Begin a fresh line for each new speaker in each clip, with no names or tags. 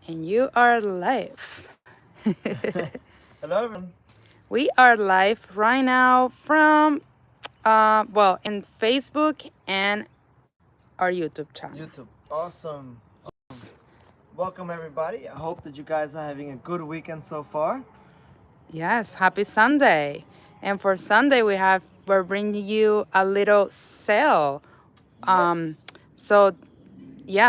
And you are live.
Hello, everyone.
We are live right now from, in Facebook and our YouTube channel.
YouTube. Awesome. Welcome, everybody. I hope that you guys are having a good weekend so far.
Yes, happy Sunday. And for Sunday, we're bringing you a little sale.
Yes.
So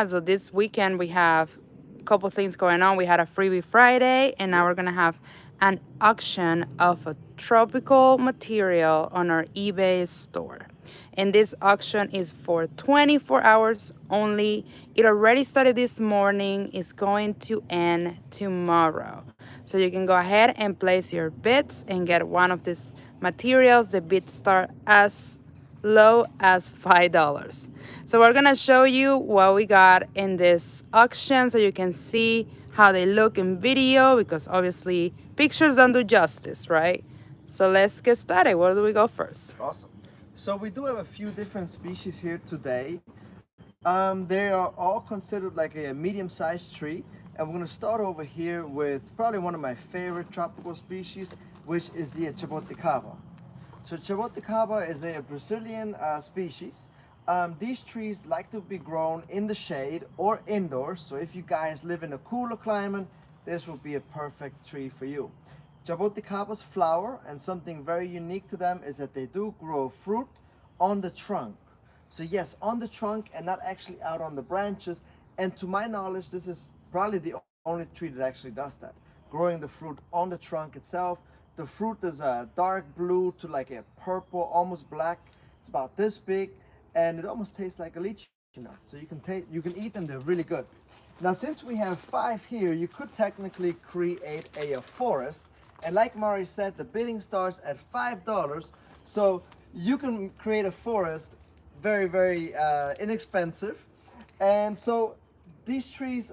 so this weekend we have a couple things going on. We had a freebie Friday, and now
Yep.
we're gonna have an auction of a tropical material on our eBay store. And this auction is for 24 hours only. It already started this morning. It's going to end tomorrow. So you can go ahead and place your bids and get one of these materials. The bids start as low as $5. So we're gonna show you what we got in this auction so you can see how they look in video because obviously pictures don't do justice, right? So let's get started. Where do we go first?
Awesome. So we do have a few different species here today. They are all considered like a medium-sized tree, and we're gonna start over here with probably one of my favorite tropical species, which is the jaboticaba. So jaboticaba is a Brazilian species. These trees like to be grown in the shade or indoors. So if you guys live in a cooler climate, this will be a perfect tree for you. Jaboticaba's flower, and something very unique to them, is that they do grow fruit on the trunk. So yes, on the trunk and not actually out on the branches. And to my knowledge, this is probably the only tree that actually does that. Growing the fruit on the trunk itself. The fruit is a dark blue to like a purple, almost black. It's about this big, and it almost tastes like a lychee nut. So you can eat them. They're really good. Now, since we have 5 here, you could technically create a forest. And like Mari said, the bidding starts at $5. So you can create a forest very inexpensive. And so these trees,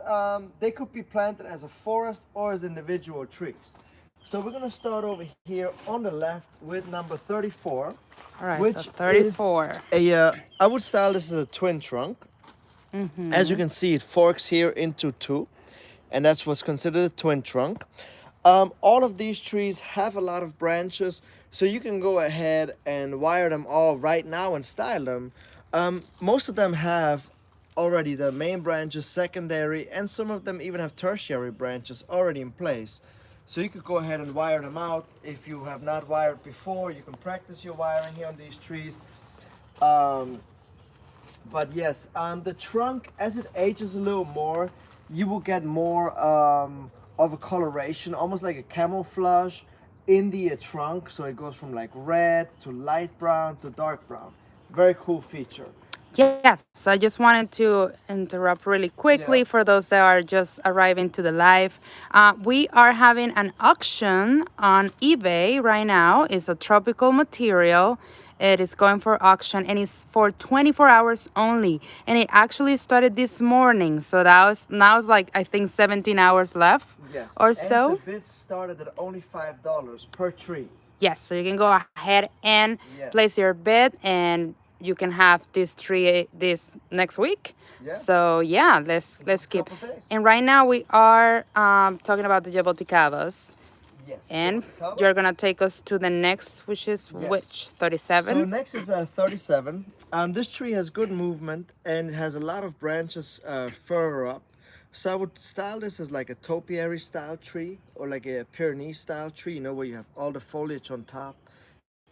they could be planted as a forest or as individual trees. So we're gonna start over here on the left with number 34,
All right, so
which is
34.
I would style this as a twin trunk. As you can see, it forks here into two, and that's what's considered a twin trunk. All of these trees have a lot of branches, so you can go ahead and wire them all right now and style them. Most of them have already the main branches, secondary, and some of them even have tertiary branches already in place. So you could go ahead and wire them out. If you have not wired before, you can practice your wiring here on these trees. Um, but yes, the trunk, as it ages a little more, you will get more of a coloration, almost like a camouflage in the trunk. So it goes from like red to light brown to dark brown. Very cool feature.
Yes, so I just wanted to interrupt really quickly
Yeah.
for those that are just arriving to the live. We are having an auction on eBay right now. It's a tropical material. It is going for auction and it's for 24 hours only. And it actually started this morning. So that was now it's like I think 17 hours left
Yes.
or
And the
so.
bids started at only $5 per tree.
Yes, so you can go ahead and
Yes.
place your bid, and you can have this tree this next week.
Yeah.
So yeah,
In
let's
just a
keep.
couple days.
And right now we are talking about the jaboticabas,
Yes.
and
Jaboticaba.
you're gonna take us to the next, which is
Yes.
which
So
37.
next is 37. This tree has good movement and it has a lot of branches further up. So I would style this as like a topiary style tree or like a Pyrenees style tree, where you have all the foliage on top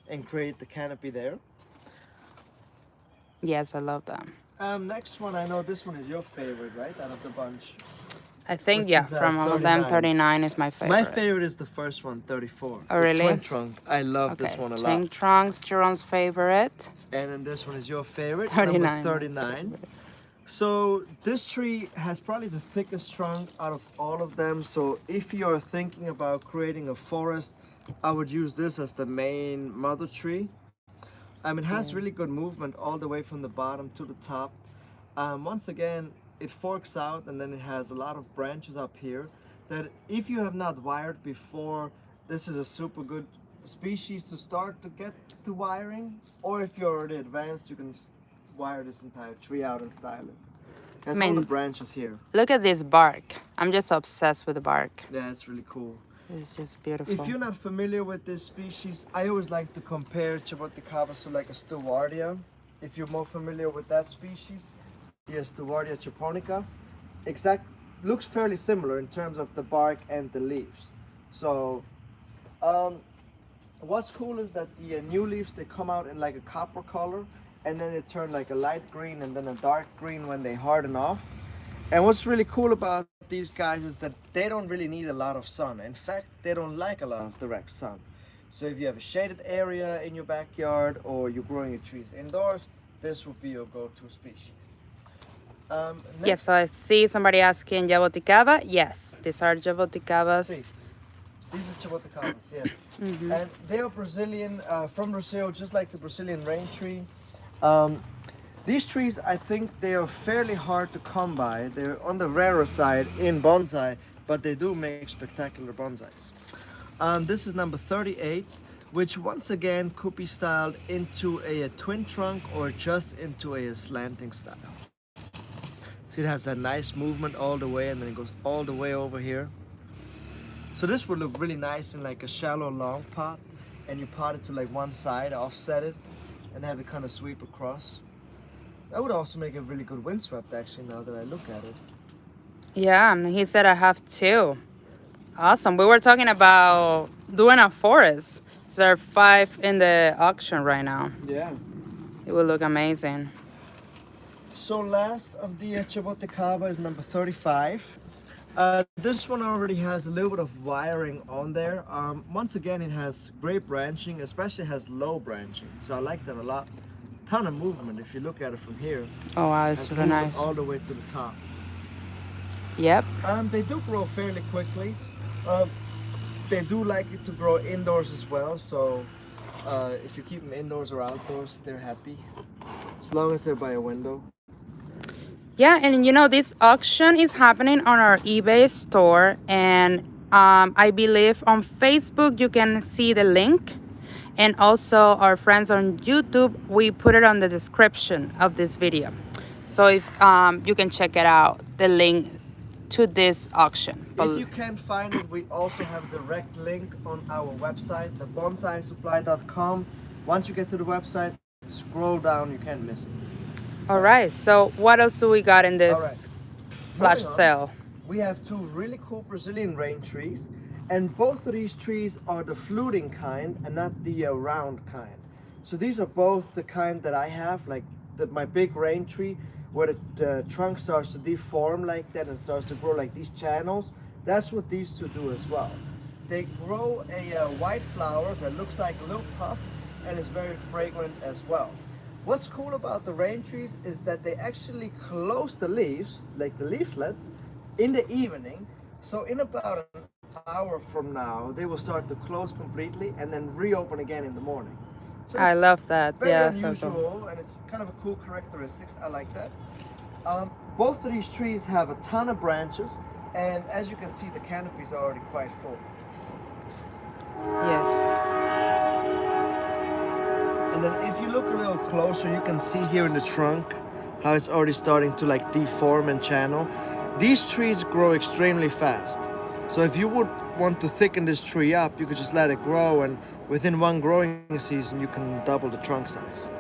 and create the canopy there.
Yes, I love them.
Next one, I know this one is your favorite, right? Out of the bunch,
I think
which
yeah,
is
from all of them,
39.
39 is my
My
favorite.
favorite is the first one, 34.
Oh
The
really?
twin trunk. I love this
Okay,
one a lot.
Ching Trunks, Jerome's favorite.
And then this one is your favorite, number
39.
39. So this tree has probably the thickest trunk out of all of them. So if you're thinking about creating a forest, I would use this as the main mother tree. It has
Yeah.
really good movement all the way from the bottom to the top. Once again, it forks out and then it has a lot of branches up here that if you have not wired before, this is a super good species to start to get to wiring. Or if you're already advanced, you can wire this entire tree out and style it. That's
I
all the
mean,
branches here.
look at this bark. I'm just obsessed with the bark.
Yeah, it's really cool.
It's just beautiful.
If you're not familiar with this species, I always like to compare Chaboticabas to like a Stewardia. If you're more familiar with that species, here's Stewardia japonica. Exact looks fairly similar in terms of the bark and the leaves. So, what's cool is that the new leaves, they come out in like a copper color, and then they turn like a light green and then a dark green when they harden off. And what's really cool about these guys is that they don't really need a lot of sun. In fact, they don't like a lot of direct sun. So if you have a shaded area in your backyard or you're growing your trees indoors, this would be your go-to species.
Yes, so I see somebody asking Jaboticaba. Yes, these are Jaboticabas.
See, these are Chaboticabas, yes. And they are Brazilian, from Brazil, just like the Brazilian rain tree. These trees, I think they are fairly hard to come by. They're on the rarer side in bonsai, but they do make spectacular bonsais. This is number 38, which once again could be styled into a twin trunk or just into a slanting style. See, it has a nice movement all the way and then it goes all the way over here. So this would look really nice in like a shallow long pot, and you pot it to like one side, offset it, and have it kind of sweep across. That would also make it really good windswept actually now that I look at it.
Yeah, he said I have two. Awesome. We were talking about doing a forest. There are 5 in the auction right now.
Yeah.
It will look amazing.
So last of the Chaboticaba is number 35. This one already has a little bit of wiring on there. Once again, it has great branching, especially has low branching. So I like that a lot. Ton of movement if you look at it from here.
Oh wow, it's
And
really
movement
nice.
all the way to the top.
Yep.
They do grow fairly quickly. They do like it to grow indoors as well. So if you keep them indoors or outdoors, they're happy. As long as they're by a window.
Yeah, and you know, this auction is happening on our eBay store, and I believe on Facebook you can see the link, and also our friends on YouTube, we put it on the description of this video. So if you can check it out, the link to this auction.
If you can't find it, we also have a direct link on our website, the bonsaisupply.com. Once you get to the website, scroll down, you can't miss it.
All right, so what else do we got in this flash
Moving on,
sale?
We have 2 really cool Brazilian rain trees, and both of these trees are the fluting kind and not the round kind. So these are both the kind that I have, like my big rain tree, where the trunk starts to deform like that and starts to grow like these channels. That's what these 2 do as well. They grow a white flower that looks like a little puff and is very fragrant as well. What's cool about the rain trees is that they actually close the leaves, like the leaflets, in the evening. So in about an hour from now, they will start to close completely and then reopen again in the morning. So
I love that.
very
Yeah, so
unusual,
cool.
and it's kind of a cool characteristics. I like that. Both of these trees have a ton of branches, and as you can see, the canopies are already quite full.
Yes.
And then if you look a little closer, you can see here in the trunk how it's already starting to like deform and channel. These trees grow extremely fast. So if you would want to thicken this tree up, you could just let it grow, and within one growing season, you can double the trunk size.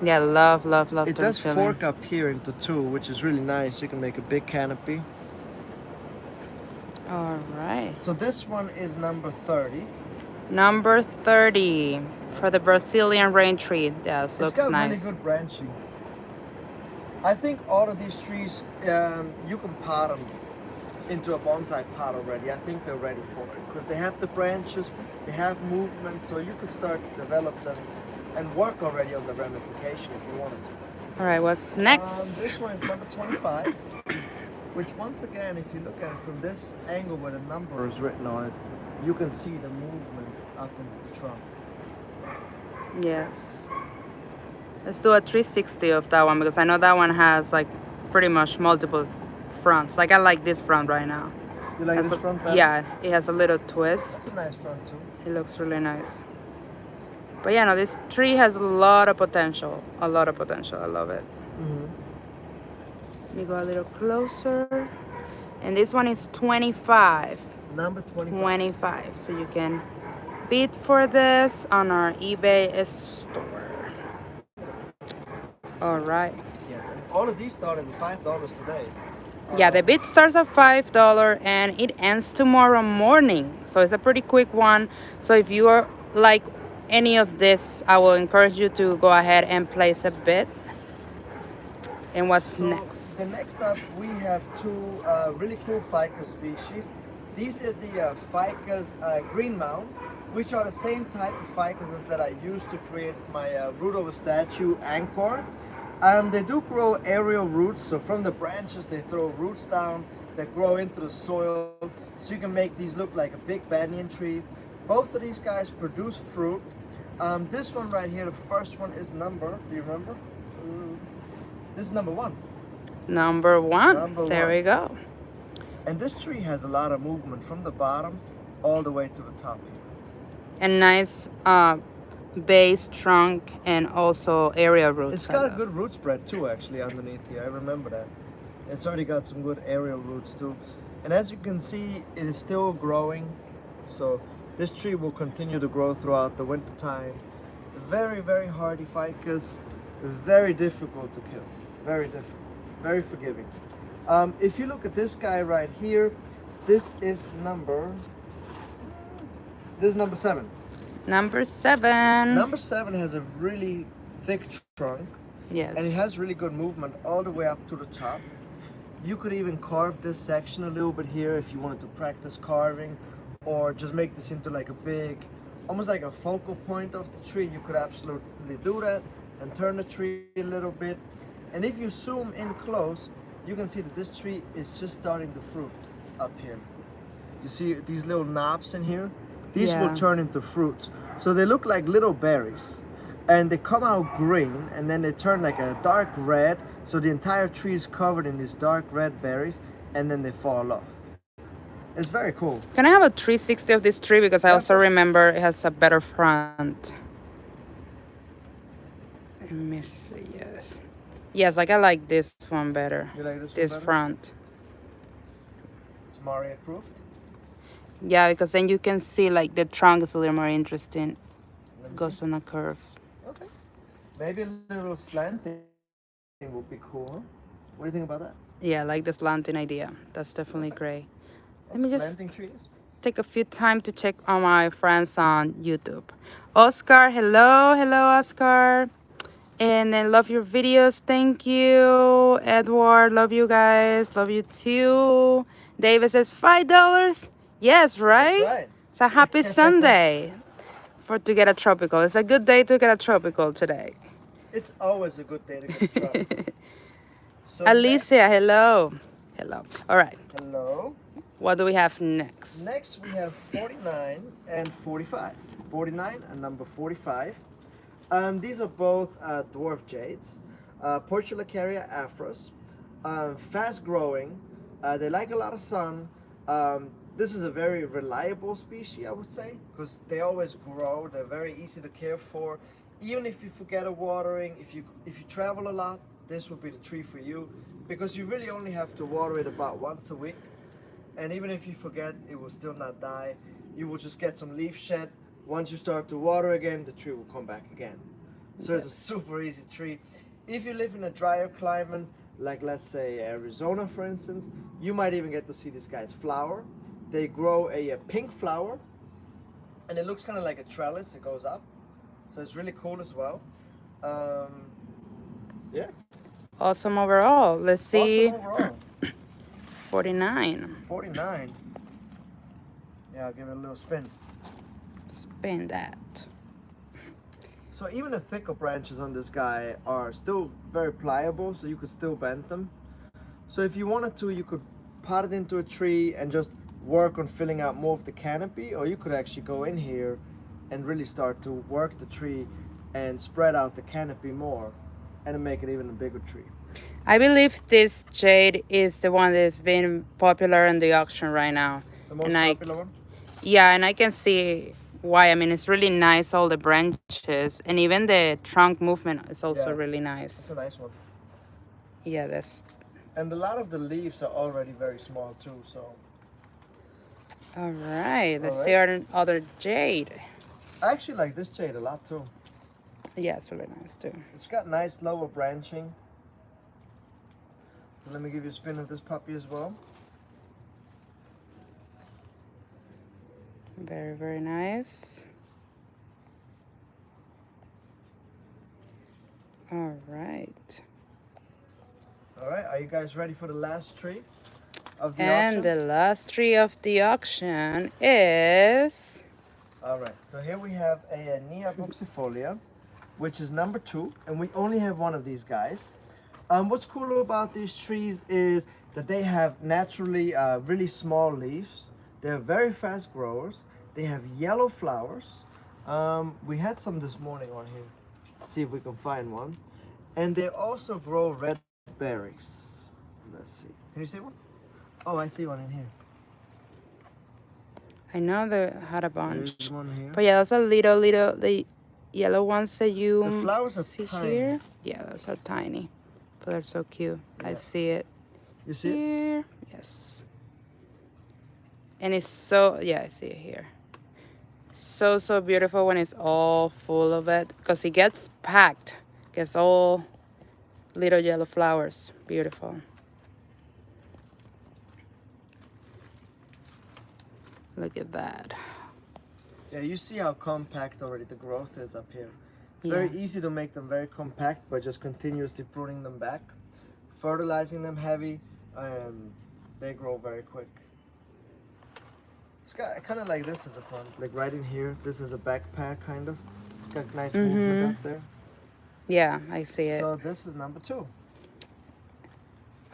Yeah, love
It
them
does
chilling.
fork up here into 2, which is really nice. You can make a big canopy.
All right.
So this one is number 30.
Number 30 for the Brazilian rain tree. Yes,
It's
looks
got
nice.
really good branching. I think all of these trees, you can pot them into a bonsai pot already. I think they're ready for it because they have the branches, they have movement, so you could start to develop them and work already on the ramification if you wanted to.
All right, what's next?
This one is number 25, which once again, if you look at it from this angle where the number is written on it, you can see the movement up into the trunk.
Yes. Let's do a 360 of that one because I know that one has like pretty much multiple fronts. Like I like this front right now.
You like
Has
this
a-
front? Pat?
Yeah, it has a little
It's
twist.
a nice front too.
It looks really nice. But yeah, no, this tree has a lot of potential. A lot of potential. I love it. Let me go a little closer. And this one is 25.
Number 25.
25. So you can bid for this on our eBay store. All right.
Yes, and all of these start at $5 today.
Yeah, the bid starts at $5 and it ends tomorrow morning. So it's a pretty quick one. So if you are like any of this, I will encourage you to go ahead and place a bid. And what's
So
next?
the next up, we have two really cool ficus species. These are the ficus green mound, which are the same type of ficuses that I used to create my root over statue anchor. They do grow aerial roots, so from the branches they throw roots down that grow into the soil, so you can make these look like a big banyan tree. Both of these guys produce fruit. This one right here, the first one is number, do you remember? This is number one.
Number one. There
one.
we go.
And this tree has a lot of movement from the bottom all the way to the top here.
And nice base, trunk, and also area roots.
It's got a good root spread too, actually, underneath here. I remember that. It's already got some good aerial roots too. And as you can see, it is still growing. So this tree will continue to grow throughout the winter time. Very, very hardy ficus. Very difficult to kill. Very difficult. Very forgiving. If you look at this guy right here, this is number 7.
Number 7.
Number 7 has a really thick trunk.
Yes.
And it has really good movement all the way up to the top. You could even carve this section a little bit here if you wanted to practice carving, or just make this into like a big, almost like a focal point of the tree. You could absolutely do that and turn the tree a little bit. And if you zoom in close, you can see that this tree is just starting to fruit up here. You see these little knobs in here? These will turn into fruits. So they look like little berries. And they come out green, and then they turn like a dark red. So the entire tree is covered in these dark red berries, and then they fall off. It's very cool.
Can I have a 360 of this tree? Because I also remember it has a better front. Let me see, yes. Yes, like I like this one better.
You like
this
better?
front.
It's Mario approved?
Yeah, because then you can see like the trunk is a little more interesting. Goes on a curve.
Okay. Maybe a little slanting would be cool, huh? What do you think about that?
Yeah, I like the slanting idea. That's definitely great. Let me just
Slanting trees?
take a few time to check on my friends on YouTube. Oscar, hello. Hello, Oscar. And then love your videos. Thank you. Edward, love you guys. Love you too. David says $5. Yes, right?
That's right.
It's a happy Sunday to get a tropical. It's a good day to get a tropical today.
It's always a good day to get tropical. So
Alicia, hello. Hello. All right.
Hello.
What do we have next?
Next we have 49 and 45. 49 and number 45. These are both dwarf jades, Portulacaria afros, fast growing. They like a lot of sun. This is a very reliable species, I would say, because they always grow. They're very easy to care for. Even if you forget a watering, if you travel a lot, this will be the tree for you, because you really only have to water it about once a week. And even if you forget, it will still not die. You will just get some leaf shed. Once you start to water again, the tree will come back again. So it's a super easy tree. If you live in a drier climate, like let's say Arizona for instance, you might even get to see these guys flower. They grow a pink flower, and it looks kind of like a trellis. It goes up, so it's really cool as well. Yeah.
Awesome overall. Let's see.
Awesome overall.
49.
49. Yeah, I'll give it a little spin.
Spin that.
So even the thicker branches on this guy are still very pliable, so you could still bend them. So if you wanted to, you could pot it into a tree and just work on filling out more of the canopy, or you could actually go in here and really start to work the tree and spread out the canopy more and make it even a bigger tree.
I believe this jade is the one that's been popular in the auction right now.
The most popular one?
Yeah, and I can see why. I mean, it's really nice, all the branches, and even the trunk movement is also really nice.
It's a nice one.
Yeah, that's
And a lot of the leaves are already very small too, so.
All right,
All
let's see
right.
our other jade.
I actually like this jade a lot too.
Yeah, it's really nice too.
It's got nice lower branching. So let me give you a spin of this puppy as well.
Very, very nice. All right.
All right, are you guys ready for the last tree of the
And
auction?
the last tree of the auction is...
All right, so here we have a Nia buxifolia, which is number 2, and we only have one of these guys. What's cool about these trees is that they have naturally really small leaves. They're very fast growers. They have yellow flowers. We had some this morning on here. Let's see if we can find one. And they also grow red berries. Let's see. Can you see one? Oh, I see one in here.
I know they had a bunch.
There's one here.
But yeah, those are little, the yellow ones that you
The flowers are
see
tiny.
here. Yeah, those are tiny. But they're so cute. I
Yeah.
see it
You see it?
here. Yes. And it's so, yeah, I see it here. So, so beautiful when it's all full of it. Because it gets packed. Gets all little yellow flowers. Beautiful. Look at that.
Yeah, you see how compact already the growth is up here. It's
Yeah.
very easy to make them very compact by just continuously pruning them back, fertilizing them heavy, and they grow very quick. It's got kind of like this is a front, like right in here. This is a backpack kind of. It's got nice movement up there.
Yeah, I see it.
So this is number 2.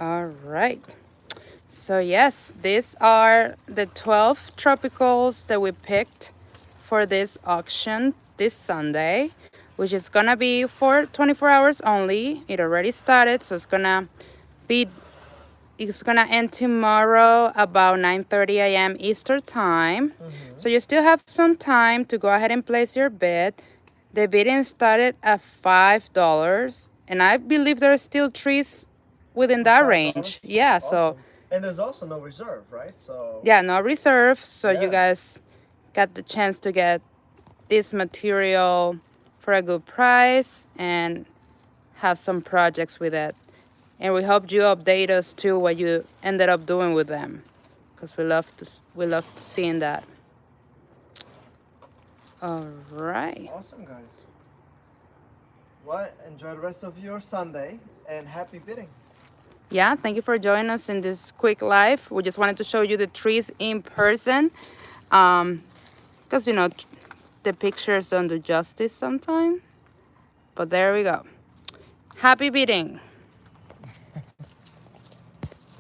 All right. So yes, these are the 12 tropicals that we picked for this auction this Sunday, which is gonna be for 24 hours only. It already started, so it's gonna end tomorrow about 9:30 a.m. Eastern time. So you still have some time to go ahead and place your bid. The bidding started at $5, and I believe there are still trees within that range. Yeah, so
Awesome. And there's also no reserve, right? So
yeah, no reserve. So you
Yeah.
guys got the chance to get this material for a good price and have some projects with it. And we hope you update us too what you ended up doing with them, because we love seeing that. All right.
awesome, guys. Well, enjoy the rest of your Sunday and happy bidding.
Yeah, thank you for joining us in this quick live. We just wanted to show you the trees in person, because you know the pictures don't do justice sometimes. But there we go. Happy bidding.